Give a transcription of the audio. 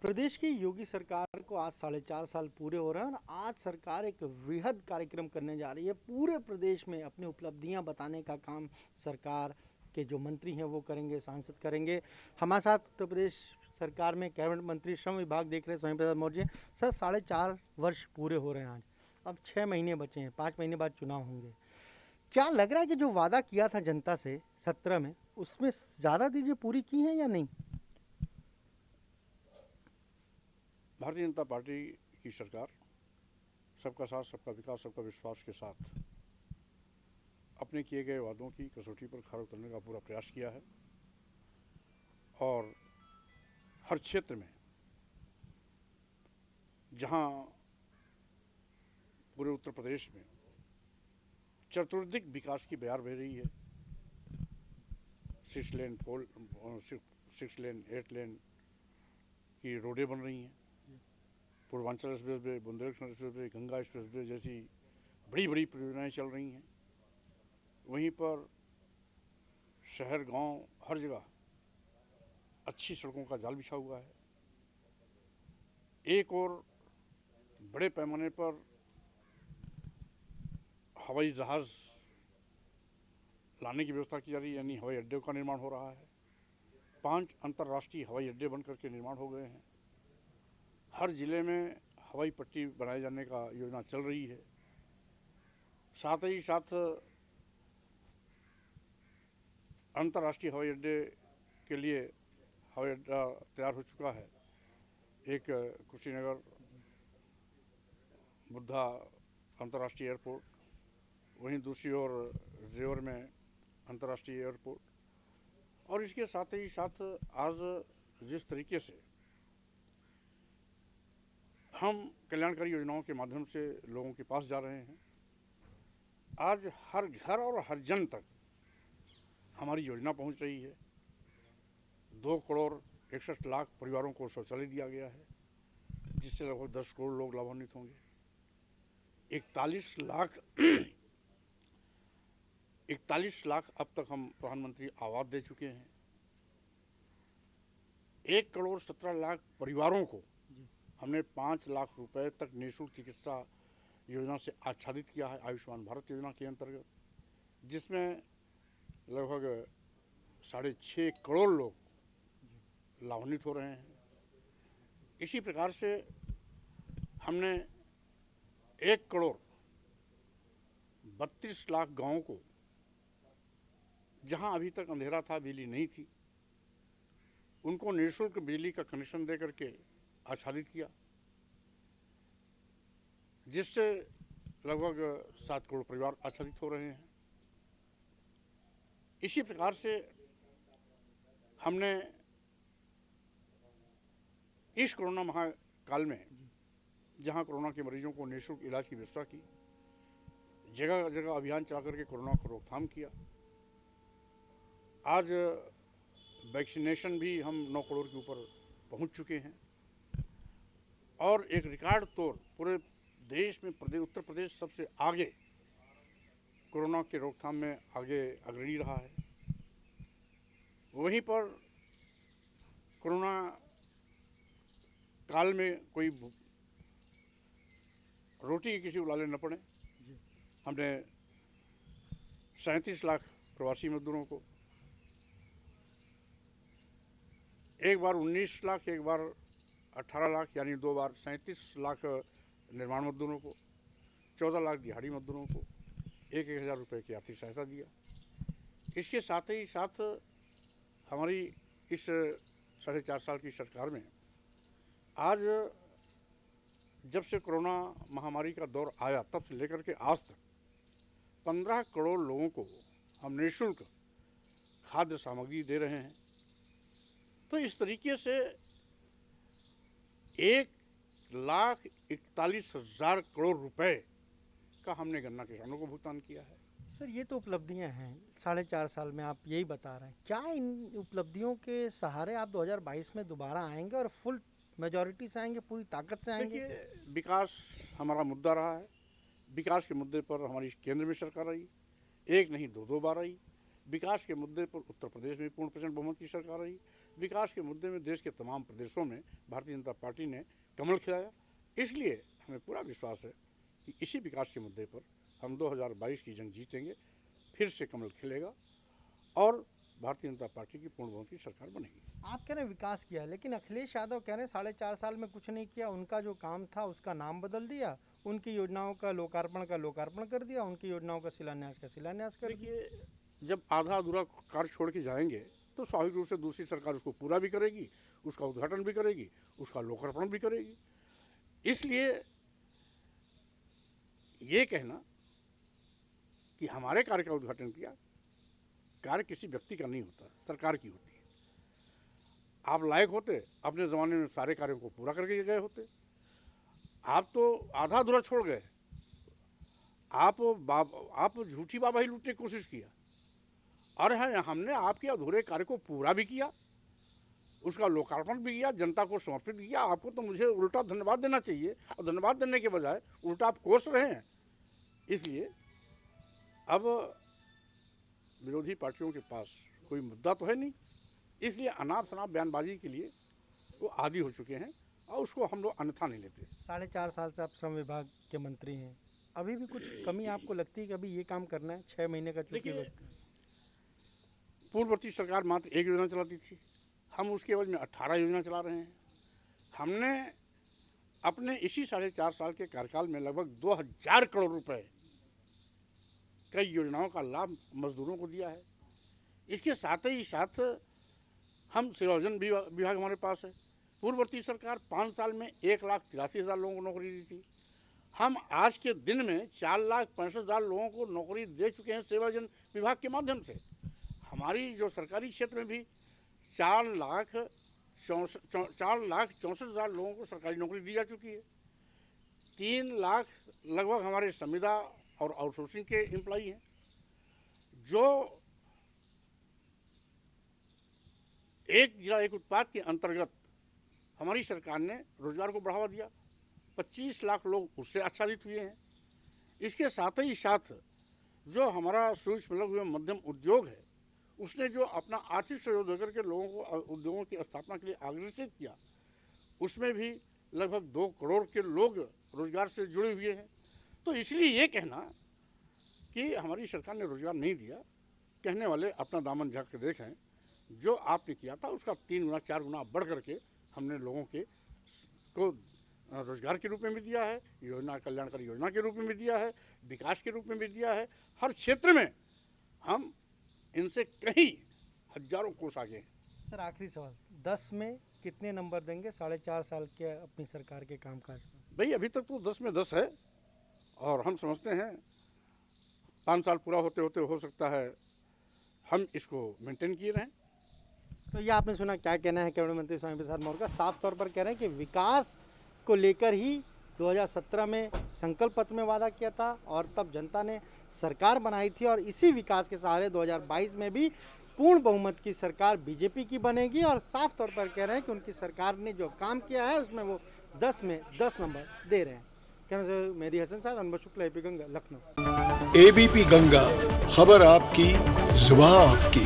प्रदेश की योगी सरकार को आज 4.5 साल पूरे हो रहे हैं और आज सरकार एक वृहद कार्यक्रम करने जा रही है। पूरे प्रदेश में अपनी उपलब्धियां बताने का काम सरकार के जो मंत्री हैं वो करेंगे, सांसद करेंगे। हमारे साथ उत्तर प्रदेश सरकार में कैबिनेट मंत्री श्रम विभाग देख रहे हैं स्वामी प्रसाद मौर्य। सर, 4.5 वर्ष पूरे हो रहे हैं आज। अब 6 महीने बचे हैं, 5 महीने बाद चुनाव होंगे। क्या लग रहा है कि जो वादा किया था जनता से 17 में, उसमें ज़्यादा चीज़ें पूरी की हैं या नहीं? भारतीय जनता पार्टी की सरकार सबका साथ, सबका विकास, सबका विश्वास के साथ अपने किए गए वादों की कसौटी पर खरा उतरने का पूरा प्रयास किया है और हर क्षेत्र में जहां पूरे उत्तर प्रदेश में चतुर्दिक विकास की बयार बह रही है, 6 लेन 8 लेन की रोडें बन रही हैं, Purvanchal expressway, Bundelkhand expressway, Ganga expressway जैसी बड़ी बड़ी परियोजनाएं चल रही हैं। वहीं पर शहर गांव हर जगह अच्छी सड़कों का जाल बिछा हुआ है। एक और बड़े पैमाने पर हवाई जहाज़ लाने की व्यवस्था की जा रही है, यानी हवाई अड्डे का निर्माण हो रहा है। 5 अंतर्राष्ट्रीय हवाई अड्डे बनकर के निर्माण हो गए हैं। हर जिले में हवाई पट्टी बनाए जाने का योजना चल रही है। साथ ही साथ अंतर्राष्ट्रीय हवाई अड्डे के लिए हवाई अड्डा तैयार हो चुका है। एक कुशीनगर बुद्धा अंतर्राष्ट्रीय एयरपोर्ट, वहीं दूसरी ओर जेवर में अंतर्राष्ट्रीय एयरपोर्ट। और इसके साथ ही साथ आज जिस तरीके से हम कल्याणकारी योजनाओं के माध्यम से लोगों के पास जा रहे हैं, आज हर घर और हर जन तक हमारी योजना पहुंच रही है। 2 करोड़ 61 लाख परिवारों को शौचालय दिया गया है, जिससे लगभग 10 करोड़ लोग लाभान्वित होंगे। 41 लाख अब तक हम प्रधानमंत्री आवास दे चुके हैं। 1 करोड़ 17 लाख परिवारों को हमने 5 लाख रुपए तक निःशुल्क चिकित्सा योजना से आच्छादित किया है, आयुष्मान भारत योजना के अंतर्गत, जिसमें लगभग 6.5 करोड़ लोग लाभान्वित हो रहे हैं। इसी प्रकार से हमने 1 करोड़ 32 लाख गाँवों को, जहां अभी तक अंधेरा था, बिजली नहीं थी, उनको निःशुल्क बिजली का कनेक्शन दे करके आच्छादित किया, जिससे लगभग 7 करोड़ परिवार आच्छादित हो रहे हैं। इसी प्रकार से हमने इस कोरोना महाकाल में, जहां कोरोना के मरीजों को निःशुल्क इलाज की व्यवस्था की, जगह जगह अभियान चला करके कोरोना को रोकथाम किया। आज वैक्सीनेशन भी हम 9 करोड़ के ऊपर पहुंच चुके हैं और एक रिकॉर्ड तोड़ पूरे देश में उत्तर प्रदेश सबसे आगे कोरोना के रोकथाम में आगे अग्रणी रहा है। वहीं पर कोरोना काल में कोई रोटी किसी को लाले न पड़े, हमने 37 लाख प्रवासी मजदूरों को, एक बार 19 लाख, एक बार 18 लाख, यानी 2 बार 37 लाख निर्माण मजदूरों को, 14 लाख दिहाड़ी मजदूरों को 1,000 रुपये की आर्थिक सहायता दिया। इसके साथ ही साथ हमारी इस 4.5 साल की सरकार में आज जब से कोरोना महामारी का दौर आया, तब से लेकर के आज तक 15 करोड़ लोगों को हम निःशुल्क खाद्य सामग्री दे रहे हैं। तो इस तरीके से 1,41,000 करोड़ रुपए का हमने गन्ना किसानों को भुगतान किया है। सर, ये तो उपलब्धियां हैं 4.5 साल में, आप यही बता रहे हैं। क्या इन उपलब्धियों के सहारे आप 2022 में दोबारा आएंगे और फुल मेजॉरिटी से आएंगे, पूरी ताकत से आएंगे? देखिए, विकास हमारा मुद्दा रहा है। विकास के मुद्दे पर हमारी केंद्र में सरकार आई, एक नहीं 2 बार आई। विकास के मुद्दे पर उत्तर प्रदेश में पूर्ण प्रचंड बहुमत की सरकार आई। विकास के मुद्दे में देश के तमाम प्रदेशों में भारतीय जनता पार्टी ने कमल खिलाया। इसलिए हमें पूरा विश्वास है कि इसी विकास के मुद्दे पर हम 2022 की जंग जीतेंगे, फिर से कमल खिलेगा और भारतीय जनता पार्टी की पूर्ण बहुमत की सरकार बनेगी। आप कह रहे हैं विकास किया, लेकिन अखिलेश यादव कह रहे हैं 4.5 साल में कुछ नहीं किया। उनका जो काम था उसका नाम बदल दिया, उनकी योजनाओं का लोकार्पण कर दिया, उनकी योजनाओं का शिलान्यास कर दिया। देखिए, जब आधा अधूरा कार्य छोड़ के जाएंगे तो स्वाभाविक रूप से दूसरी सरकार उसको पूरा भी करेगी, उसका उद्घाटन भी करेगी, उसका लोकार्पण भी करेगी। इसलिए ये कहना कि हमारे कार्य का उद्घाटन किया, कार्य किसी व्यक्ति का नहीं होता, सरकार की होती है। आप लायक होते अपने ज़माने में सारे कार्यों को पूरा करके गए होते, आप तो आधा अधूरा छोड़ गए। आप झूठी बाबा ही लूटने की कोशिश किया और हमने आपके अधूरे कार्य को पूरा भी किया, उसका लोकार्पण भी किया, जनता को समर्पित किया। आपको तो मुझे उल्टा धन्यवाद देना चाहिए और धन्यवाद देने के बजाय उल्टा आप कोस रहे हैं। इसलिए अब विरोधी पार्टियों के पास कोई मुद्दा तो है नहीं, इसलिए अनाप शनाप बयानबाजी के लिए वो आदी हो चुके हैं और उसको हम लोग अन्यथा नहीं लेते। 4.5 साल से आप श्रम विभाग के मंत्री हैं, अभी भी कुछ कमी आपको लगती है कि अभी ये काम करना है? 6 महीने का चूंकि पूर्ववर्ती सरकार मात्र एक योजना चलाती थी, हम उसके एवज में 18 योजना चला रहे हैं। हमने अपने इसी 4.5 साल के कार्यकाल में लगभग 2000 करोड़ रुपए कई योजनाओं का लाभ मजदूरों को दिया है। इसके साथ ही साथ हम सेवायोजन विभाग हमारे पास है। पूर्ववर्ती सरकार 5 साल में 1,83,000 लोगों को नौकरी दी थी। हम आज के दिन में 4,65,000 लोगों को नौकरी दे चुके हैं सेवायोजन विभाग के माध्यम से। हमारी जो सरकारी क्षेत्र में भी 4,64,000 लोगों को सरकारी नौकरी दी जा चुकी है। 3 लाख लगभग हमारे संविदा और आउटसोर्सिंग के एम्प्लॉई हैं। जो एक जिला एक उत्पाद के अंतर्गत हमारी सरकार ने रोजगार को बढ़ावा दिया, 25 लाख लोग उससे आच्छादित हुए हैं। इसके साथ ही साथ जो हमारा सूक्ष्म लघु एवं मध्यम उद्योग है, उसने जो अपना आर्थिक सहयोग देकर के लोगों को उद्योगों की स्थापना के लिए अग्रसित किया, उसमें भी लगभग 2 करोड़ के लोग रोजगार से जुड़े हुए हैं। तो इसलिए ये कहना कि हमारी सरकार ने रोजगार नहीं दिया, कहने वाले अपना दामन झाँक के देखें। जो आपने किया था उसका 3 गुना 4 गुना बढ़ करके हमने लोगों के को रोजगार के रूप में भी दिया है, योजना कल्याणकारी योजना के रूप में भी दिया है, विकास के रूप में भी दिया है। हर क्षेत्र में हम इनसे कहीं हजारों कोस आगे हैं। सर, आखिरी सवाल, 10 में कितने नंबर देंगे 4.5 साल के अपनी सरकार के कामकाज में? भाई, अभी तक तो 10 में 10 है और हम समझते हैं 5 साल पूरा होते होते हो सकता है हम इसको मेंटेन किए रहें। तो ये आपने सुना, क्या कहना है कैबिनेट मंत्री स्वामी प्रसाद मौर्य का? साफ तौर पर कह रहे हैं कि विकास को लेकर ही 2017 में संकल्प पत्र में वादा किया था और तब जनता ने सरकार बनाई थी और इसी विकास के सहारे 2022 में भी पूर्ण बहुमत की सरकार बीजेपी की बनेगी। और साफ तौर पर कह रहे हैं कि उनकी सरकार ने जो काम किया है उसमें वो 10 में 10 नंबर दे रहे हैं। कैमरे से मेहदी हसन साहब, अनवर शुक्ला, एबीपी गंगा, लखनऊ। एबीपी गंगा, खबर आपकी, जुबान आपकी।